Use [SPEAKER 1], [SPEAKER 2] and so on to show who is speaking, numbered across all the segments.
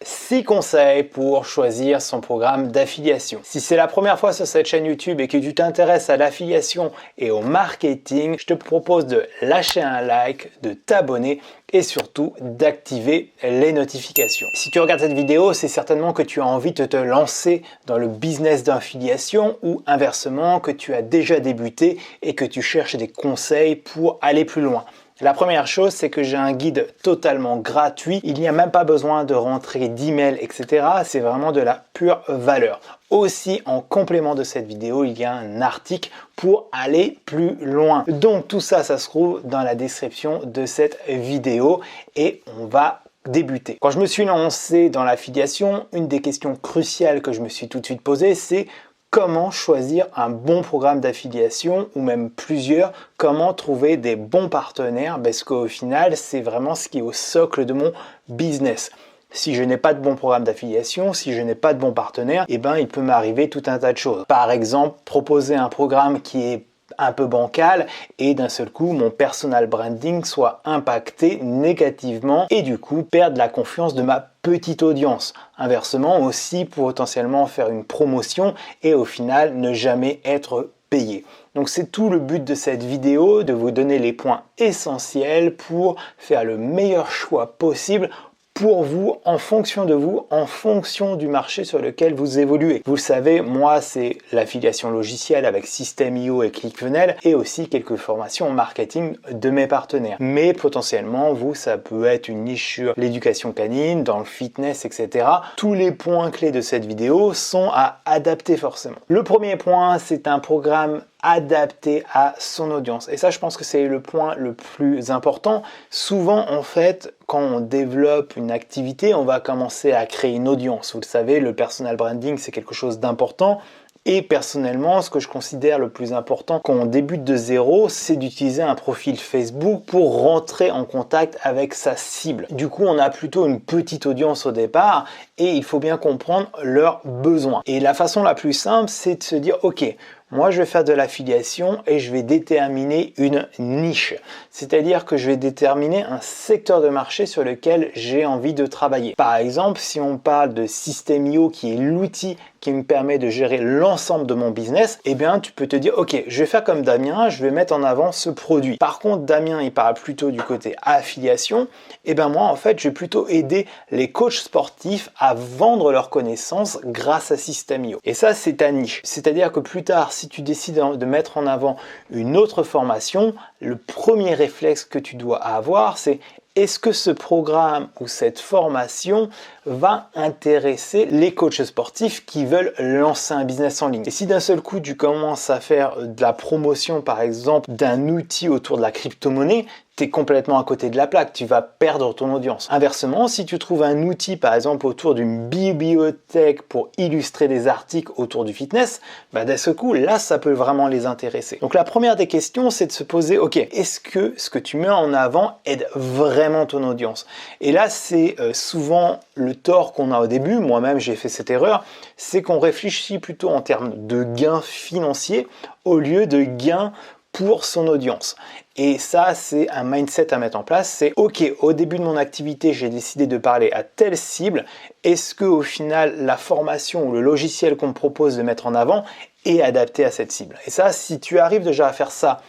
[SPEAKER 1] 6 conseils pour choisir son programme d'affiliation. Si c'est la première fois sur cette chaîne YouTube et que tu t'intéresses à l'affiliation et au marketing, je te propose de lâcher un like, de t'abonner et surtout d'activer les notifications. Si tu regardes cette vidéo, c'est certainement que tu as envie de te lancer dans le business d'affiliation ou inversement que tu as déjà débuté et que tu cherches des conseils pour aller plus loin. La première chose, c'est que j'ai un guide totalement gratuit. Il n'y a même pas besoin de rentrer d'email, etc. C'est vraiment de la pure valeur. Aussi, en complément de cette vidéo, il y a un article pour aller plus loin. Donc tout ça, ça se trouve dans la description de cette vidéo et on va débuter. Quand je me suis lancé dans l'affiliation, une des questions cruciales que je me suis tout de suite posée, c'est comment choisir un bon programme d'affiliation ou même plusieurs, comment trouver des bons partenaires, parce qu'au final, c'est vraiment ce qui est au socle de mon business. Si je n'ai pas de bon programme d'affiliation, si je n'ai pas de bon partenaire, il peut m'arriver tout un tas de choses. Par exemple, proposer un programme qui est un peu bancal et d'un seul coup mon personal branding soit impacté négativement et du coup perdre la confiance de ma petite audience. Inversement aussi potentiellement faire une promotion et au final ne jamais être payé. Donc c'est tout le but de cette vidéo, de vous donner les points essentiels pour faire le meilleur choix possible pour vous, en fonction de vous, en fonction du marché sur lequel vous évoluez. Vous le savez, moi, c'est l'affiliation logicielle avec System.io et ClickFunnels et aussi quelques formations en marketing de mes partenaires. Mais potentiellement, vous, ça peut être une niche sur l'éducation canine, dans le fitness, etc. Tous les points clés de cette vidéo sont à adapter forcément. Le premier point, c'est un programme adapté à son audience. Et ça, je pense que c'est le point le plus important. Souvent, en fait, quand on développe une activité, on va commencer à créer une audience. Vous le savez, le personal branding, c'est quelque chose d'important. Et personnellement, ce que je considère le plus important quand on débute de zéro, c'est d'utiliser un profil Facebook pour rentrer en contact avec sa cible. Du coup, on a plutôt une petite audience au départ et il faut bien comprendre leurs besoins. Et la façon la plus simple, c'est de se dire, ok, moi, je vais faire de l'affiliation et je vais déterminer une niche. C'est-à-dire que je vais déterminer un secteur de marché sur lequel j'ai envie de travailler. Par exemple, si on parle de System.io, qui est l'outil qui me permet de gérer l'ensemble de mon business, tu peux te dire, ok, je vais faire comme Damien, je vais mettre en avant ce produit. Par contre, Damien, il parle plutôt du côté affiliation. Moi, en fait, je vais plutôt aider les coachs sportifs à vendre leurs connaissances grâce à System.io. Et ça, c'est ta niche. C'est-à-dire que plus tard, si tu décides de mettre en avant une autre formation, le premier réflexe que tu dois avoir, c'est est-ce que ce programme ou cette formation va intéresser les coachs sportifs qui veulent lancer un business en ligne? Et si d'un seul coup tu commences à faire de la promotion par exemple d'un outil autour de la crypto-monnaie, tu es complètement à côté de la plaque, tu vas perdre ton audience. Inversement, si tu trouves un outil par exemple autour d'une bibliothèque pour illustrer des articles autour du fitness, d'un seul coup là ça peut vraiment les intéresser. Donc la première des questions c'est de se poser, ok, est-ce que ce que tu mets en avant aide vraiment ton audience? Et là c'est souvent le tort qu'on a au début, moi-même j'ai fait cette erreur, c'est qu'on réfléchit plutôt en termes de gains financiers au lieu de gains pour son audience. Et ça, c'est un mindset à mettre en place. C'est ok, au début de mon activité, j'ai décidé de parler à telle cible. Est-ce que au final, la formation ou le logiciel qu'on me propose de mettre en avant est adapté à cette cible? Et ça, si tu arrives déjà à faire ça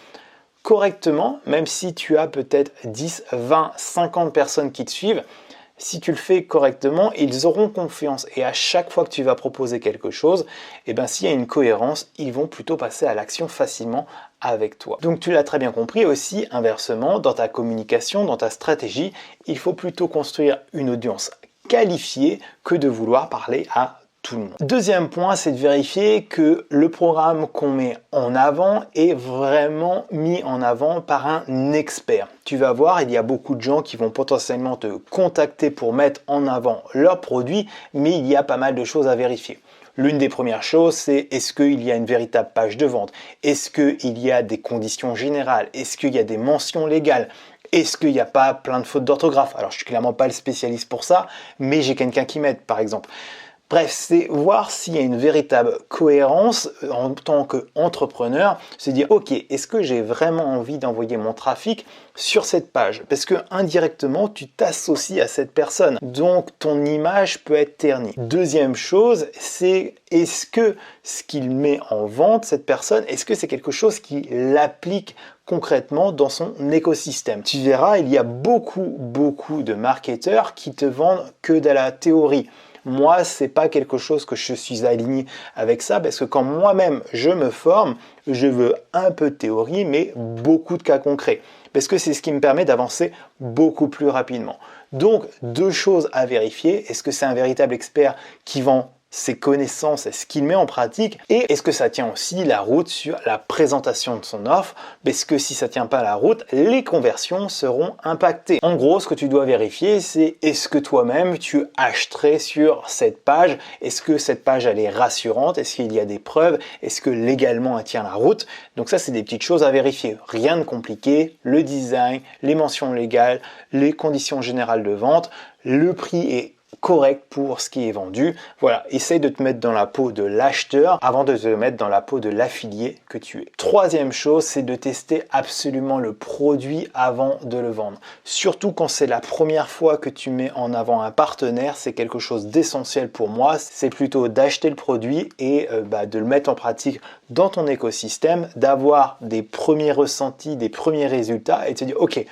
[SPEAKER 1] correctement, même si tu as peut-être 10, 20, 50 personnes qui te suivent, si tu le fais correctement, ils auront confiance et à chaque fois que tu vas proposer quelque chose, s'il y a une cohérence, ils vont plutôt passer à l'action facilement avec toi. Donc tu l'as très bien compris aussi, inversement, dans ta communication, dans ta stratégie, il faut plutôt construire une audience qualifiée que de vouloir parler à tout le monde. Deuxième point, c'est de vérifier que le programme qu'on met en avant est vraiment mis en avant par un expert. Tu vas voir, il y a beaucoup de gens qui vont potentiellement te contacter pour mettre en avant leurs produits, mais il y a pas mal de choses à vérifier. L'une des premières choses, c'est est-ce qu'il y a une véritable page de vente? Est-ce qu'il y a des conditions générales? Est-ce qu'il y a des mentions légales? Est-ce qu'il n'y a pas plein de fautes d'orthographe? Alors, je suis clairement pas le spécialiste pour ça, mais j'ai quelqu'un qui m'aide, par exemple. Bref, c'est voir s'il y a une véritable cohérence en tant qu'entrepreneur, se dire ok, est-ce que j'ai vraiment envie d'envoyer mon trafic sur cette page? Parce que indirectement, tu t'associes à cette personne. Donc ton image peut être ternie. Deuxième chose, c'est est-ce que ce qu'il met en vente, cette personne, est-ce que c'est quelque chose qui l'applique concrètement dans son écosystème? Tu verras, il y a beaucoup de marketeurs qui te vendent que de la théorie. Moi, c'est pas quelque chose que je suis aligné avec ça parce que quand moi-même je me forme, je veux un peu de théorie mais beaucoup de cas concrets parce que c'est ce qui me permet d'avancer beaucoup plus rapidement. Donc, deux choses à vérifier. Est-ce que c'est un véritable expert qui vend ses connaissances et ce qu'il met en pratique, et est-ce que ça tient aussi la route sur la présentation de son offre, parce que si ça tient pas la route, les conversions seront impactées. En gros, ce que tu dois vérifier, c'est est-ce que toi-même tu achèterais sur cette page, est-ce que cette page elle est rassurante, est-ce qu'il y a des preuves, est-ce que légalement elle tient la route. Donc ça, c'est des petites choses à vérifier, rien de compliqué, le design, les mentions légales, les conditions générales de vente, le prix est correct pour ce qui est vendu. Voilà, essaye de te mettre dans la peau de l'acheteur avant de te mettre dans la peau de l'affilié que tu es. Troisième chose, c'est de tester absolument le produit avant de le vendre. Surtout quand c'est la première fois que tu mets en avant un partenaire, c'est quelque chose d'essentiel pour moi. C'est plutôt d'acheter le produit et de le mettre en pratique dans ton écosystème, d'avoir des premiers ressentis, des premiers résultats et de te dire ok,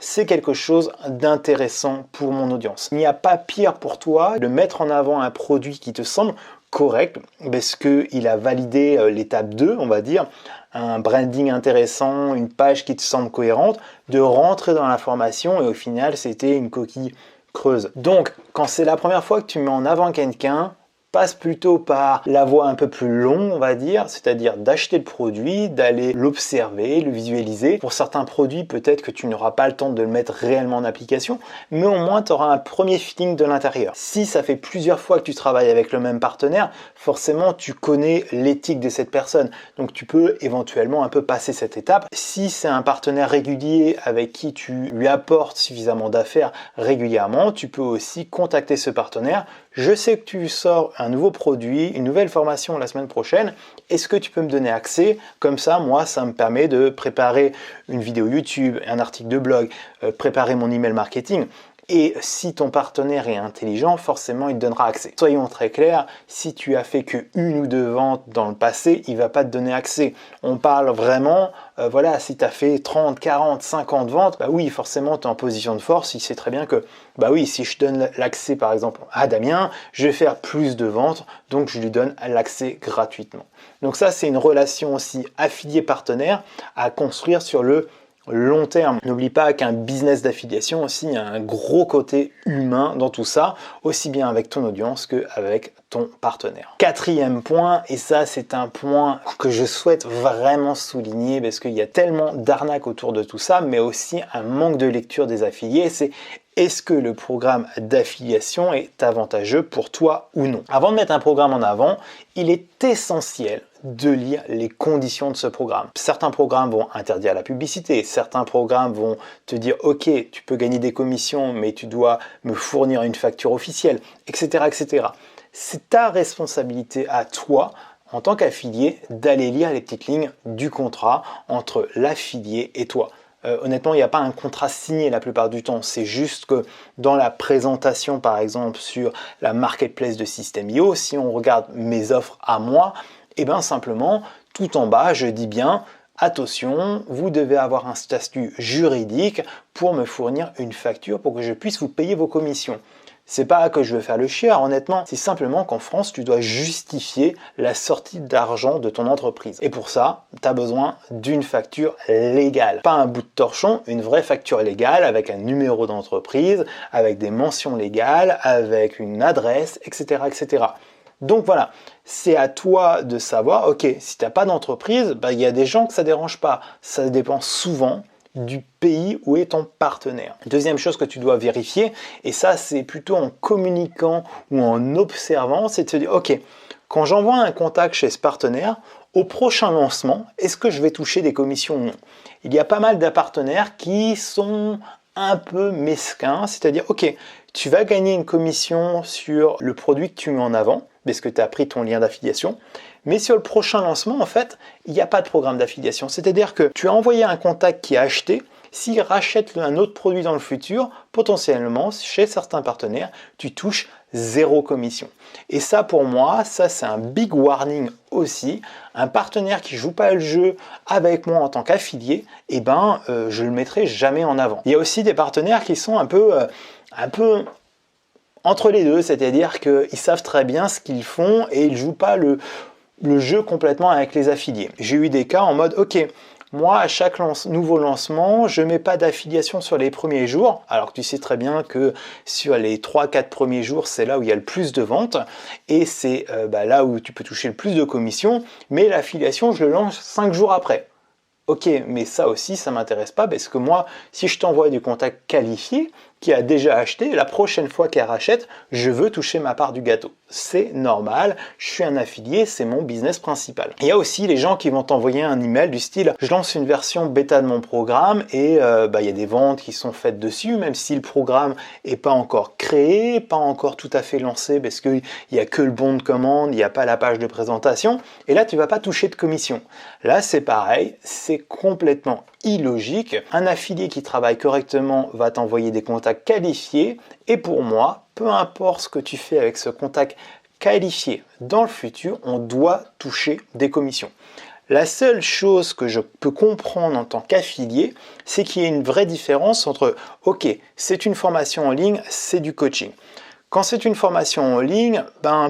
[SPEAKER 1] c'est quelque chose d'intéressant pour mon audience. Il n'y a pas pire pour toi de mettre en avant un produit qui te semble correct parce qu'il a validé l'étape 2, on va dire, un branding intéressant, une page qui te semble cohérente, de rentrer dans la formation et au final, c'était une coquille creuse. Donc, quand c'est la première fois que tu mets en avant quelqu'un, passe plutôt par la voie un peu plus longue, on va dire, c'est-à-dire d'acheter le produit, d'aller l'observer, le visualiser. Pour certains produits, peut-être que tu n'auras pas le temps de le mettre réellement en application, mais au moins tu auras un premier feeling de l'intérieur. Si ça fait plusieurs fois que tu travailles avec le même partenaire, forcément tu connais l'éthique de cette personne, donc tu peux éventuellement un peu passer cette étape. Si c'est un partenaire régulier avec qui tu lui apportes suffisamment d'affaires régulièrement, tu peux aussi contacter ce partenaire. Je sais que tu sors un nouveau produit, une nouvelle formation la semaine prochaine. Est-ce que tu peux me donner accès? Comme ça, moi, ça me permet de préparer une vidéo YouTube, un article de blog, préparer mon email marketing. Et si ton partenaire est intelligent, forcément, il te donnera accès. Soyons très clairs, si tu as fait que une ou deux ventes dans le passé, il ne va pas te donner accès. On parle vraiment, voilà, si tu as fait 30, 40, 50 ventes, bah oui, forcément, tu es en position de force. Il sait très bien que, bah oui, si je donne l'accès, par exemple, à Damien, je vais faire plus de ventes, donc je lui donne l'accès gratuitement. Donc ça, c'est une relation aussi affilié-partenaire à construire sur le long terme. N'oublie pas qu'un business d'affiliation aussi, il y a un gros côté humain dans tout ça, aussi bien avec ton audience qu'avec ton partenaire. Quatrième point, et ça c'est un point que je souhaite vraiment souligner parce qu'il y a tellement d'arnaques autour de tout ça, mais aussi un manque de lecture des affiliés, c'est est-ce que le programme d'affiliation est avantageux pour toi ou non? Avant de mettre un programme en avant, il est essentiel de lire les conditions de ce programme. Certains programmes vont interdire la publicité, certains programmes vont te dire ok, tu peux gagner des commissions, mais tu dois me fournir une facture officielle, etc. etc. C'est ta responsabilité à toi, en tant qu'affilié, d'aller lire les petites lignes du contrat entre l'affilié et toi. Honnêtement, il n'y a pas un contrat signé la plupart du temps. C'est juste que dans la présentation, par exemple, sur la marketplace de System.io, si on regarde mes offres à moi, et bien simplement, tout en bas, je dis bien attention, vous devez avoir un statut juridique pour me fournir une facture pour que je puisse vous payer vos commissions. C'est pas que je veux faire le chieur, honnêtement, c'est simplement qu'en France, tu dois justifier la sortie d'argent de ton entreprise. Et pour ça, tu as besoin d'une facture légale. Pas un bout de torchon, une vraie facture légale avec un numéro d'entreprise, avec des mentions légales, avec une adresse, etc. etc. Donc voilà, c'est à toi de savoir, ok, si tu n'as pas d'entreprise, il y a des gens que ça ne dérange pas. Ça dépend souvent du pays où est ton partenaire. Deuxième chose que tu dois vérifier, et ça c'est plutôt en communiquant ou en observant, c'est de se dire, ok, quand j'envoie un contact chez ce partenaire, au prochain lancement, est-ce que je vais toucher des commissions ou non? Il y a pas mal de partenaires qui sont un peu mesquins, c'est-à-dire, ok, tu vas gagner une commission sur le produit que tu mets en avant, parce que tu as pris ton lien d'affiliation. Mais sur le prochain lancement, en fait, il n'y a pas de programme d'affiliation. C'est-à-dire que tu as envoyé un contact qui a acheté. S'il rachète un autre produit dans le futur, potentiellement, chez certains partenaires, tu touches 0 commission. Et ça, pour moi, ça c'est un big warning aussi. Un partenaire qui joue pas le jeu avec moi en tant qu'affilié, je le mettrai jamais en avant. Il y a aussi des partenaires qui sont un peu entre les deux, c'est-à-dire qu'ils savent très bien ce qu'ils font et ils jouent pas le jeu complètement avec les affiliés. J'ai eu des cas en mode, ok, moi, à chaque nouveau lancement, je ne mets pas d'affiliation sur les premiers jours, alors que tu sais très bien que sur les 3-4 premiers jours, c'est là où il y a le plus de ventes, et c'est là où tu peux toucher le plus de commissions, mais l'affiliation, je le lance 5 jours après. Ok, mais ça aussi, ça ne m'intéresse pas, parce que moi, si je t'envoie du contact qualifié, qui a déjà acheté, la prochaine fois qu'elle rachète, je veux toucher ma part du gâteau. C'est normal, je suis un affilié, c'est mon business principal. Il y a aussi les gens qui vont t'envoyer un email du style « Je lance une version bêta de mon programme et il y a des ventes qui sont faites dessus, même si le programme n'est pas encore créé, pas encore tout à fait lancé parce qu'il n'y a que le bon de commande, il n'y a pas la page de présentation. Et là, tu ne vas pas toucher de commission. » Là, c'est pareil, c'est complètement illogique. Un affilié qui travaille correctement va t'envoyer des contacts qualifiés et pour moi, peu importe ce que tu fais avec ce contact qualifié dans le futur, on doit toucher des commissions. La seule chose que je peux comprendre en tant qu'affilié, c'est qu'il y a une vraie différence entre « Ok, c'est une formation en ligne, c'est du coaching ». Quand c'est une formation en ligne,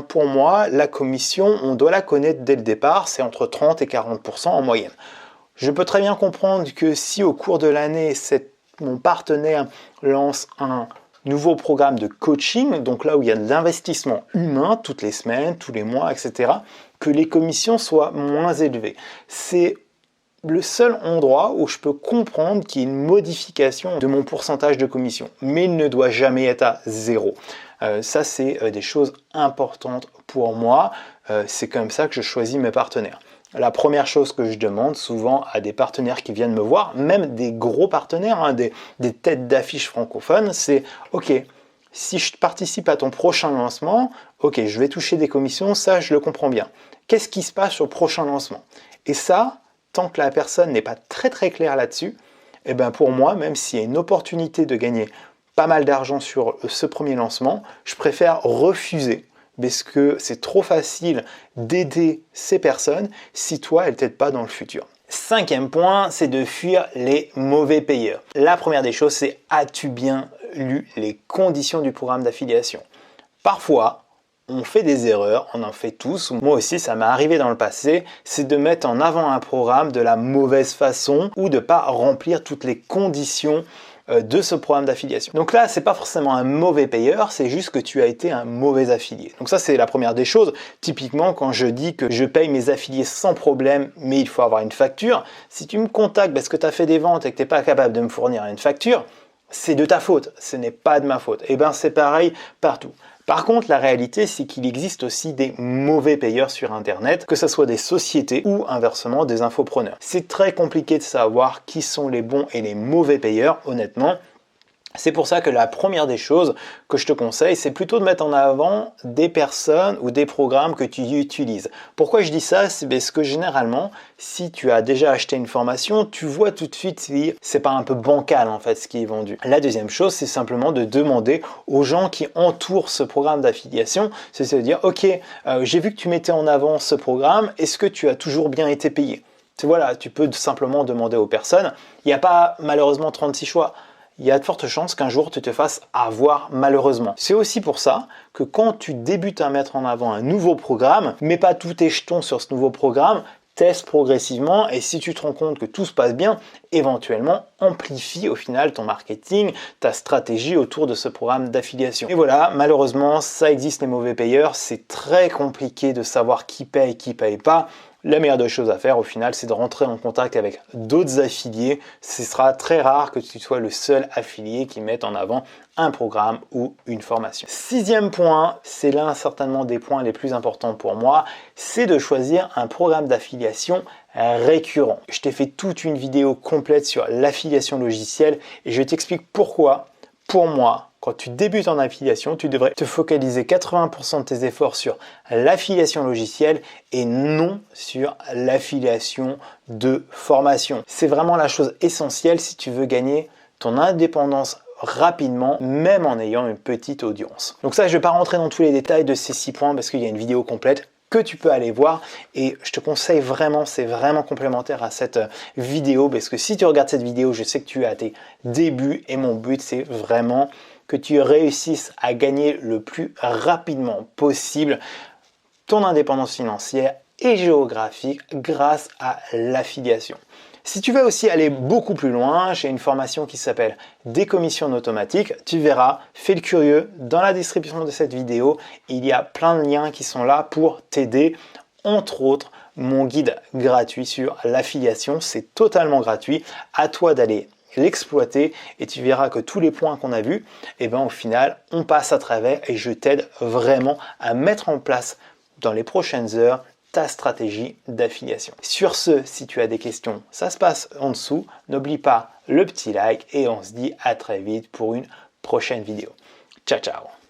[SPEAKER 1] pour moi, la commission, on doit la connaître dès le départ, c'est entre 30 et 40% en moyenne. Je peux très bien comprendre que si au cours de l'année, mon partenaire lance un nouveau programme de coaching, donc là où il y a de l'investissement humain toutes les semaines, tous les mois, etc., que les commissions soient moins élevées. C'est le seul endroit où je peux comprendre qu'il y ait une modification de mon pourcentage de commission, mais il ne doit jamais être à 0. Ça, c'est des choses importantes pour moi. C'est comme ça que je choisis mes partenaires. La première chose que je demande souvent à des partenaires qui viennent me voir, même des gros partenaires, des têtes d'affiche francophones, c'est « Ok, si je participe à ton prochain lancement, ok, je vais toucher des commissions, ça je le comprends bien. Qu'est-ce qui se passe au prochain lancement ?» Et ça, tant que la personne n'est pas très claire là-dessus, pour moi, même s'il y a une opportunité de gagner pas mal d'argent sur ce premier lancement, je préfère refuser. Parce que c'est trop facile d'aider ces personnes si toi, elles ne t'aident pas dans le futur. 5e point, c'est de fuir les mauvais payeurs. La première des choses, c'est as-tu bien lu les conditions du programme d'affiliation? Parfois, on fait des erreurs, on en fait tous. Moi aussi, ça m'est arrivé dans le passé, c'est de mettre en avant un programme de la mauvaise façon ou de ne pas remplir toutes les conditions de ce programme d'affiliation. Donc là, c'est pas forcément un mauvais payeur, c'est juste que tu as été un mauvais affilié. Donc ça, c'est la première des choses. Typiquement, quand je dis que je paye mes affiliés sans problème, mais il faut avoir une facture, si tu me contactes parce que tu as fait des ventes et que tu n'es pas capable de me fournir une facture, c'est de ta faute, ce n'est pas de ma faute. Et c'est pareil partout. Par contre, la réalité, c'est qu'il existe aussi des mauvais payeurs sur Internet, que ce soit des sociétés ou inversement des infopreneurs. C'est très compliqué de savoir qui sont les bons et les mauvais payeurs, honnêtement. C'est pour ça que la première des choses que je te conseille, c'est plutôt de mettre en avant des personnes ou des programmes que tu utilises. Pourquoi je dis ça? C'est parce que généralement, si tu as déjà acheté une formation, tu vois tout de suite si c'est pas un peu bancal en fait ce qui est vendu. La deuxième chose, c'est simplement de demander aux gens qui entourent ce programme d'affiliation, c'est de dire « Ok, j'ai vu que tu mettais en avant ce programme, est-ce que tu as toujours bien été payé ?» Voilà, tu peux simplement demander aux personnes. Il n'y a pas malheureusement 36 choix. Il y a de fortes chances qu'un jour tu te fasses avoir malheureusement. C'est aussi pour ça que quand tu débutes à mettre en avant un nouveau programme, mets pas tous tes jetons sur ce nouveau programme, teste progressivement et si tu te rends compte que tout se passe bien, éventuellement amplifie au final ton marketing, ta stratégie autour de ce programme d'affiliation. Et voilà, malheureusement, ça existe les mauvais payeurs, c'est très compliqué de savoir qui paye pas. La meilleure des choses à faire au final, c'est de rentrer en contact avec d'autres affiliés. Ce sera très rare que tu sois le seul affilié qui mette en avant un programme ou une formation. 6e point, c'est l'un certainement des points les plus importants pour moi, c'est de choisir un programme d'affiliation récurrent. Je t'ai fait toute une vidéo complète sur l'affiliation logicielle et je t'explique pourquoi, pour moi, quand tu débutes en affiliation, tu devrais te focaliser 80% de tes efforts sur l'affiliation logicielle et non sur l'affiliation de formation. C'est vraiment la chose essentielle si tu veux gagner ton indépendance rapidement, même en ayant une petite audience. Donc ça, je ne vais pas rentrer dans tous les détails de ces 6 points parce qu'il y a une vidéo complète que tu peux aller voir et je te conseille vraiment, c'est vraiment complémentaire à cette vidéo parce que si tu regardes cette vidéo, je sais que tu es à tes débuts et mon but c'est vraiment que tu réussisses à gagner le plus rapidement possible ton indépendance financière et géographique grâce à l'affiliation. Si tu veux aussi aller beaucoup plus loin, j'ai une formation qui s'appelle Décommission automatique. Tu verras, fais le curieux, dans la description de cette vidéo, il y a plein de liens qui sont là pour t'aider, entre autres mon guide gratuit sur l'affiliation, c'est totalement gratuit, à toi d'aller l'exploiter et tu verras que tous les points qu'on a vus, au final, on passe à travers et je t'aide vraiment à mettre en place dans les prochaines heures ta stratégie d'affiliation. Sur ce, si tu as des questions, ça se passe en dessous. N'oublie pas le petit like et on se dit à très vite pour une prochaine vidéo. Ciao, ciao!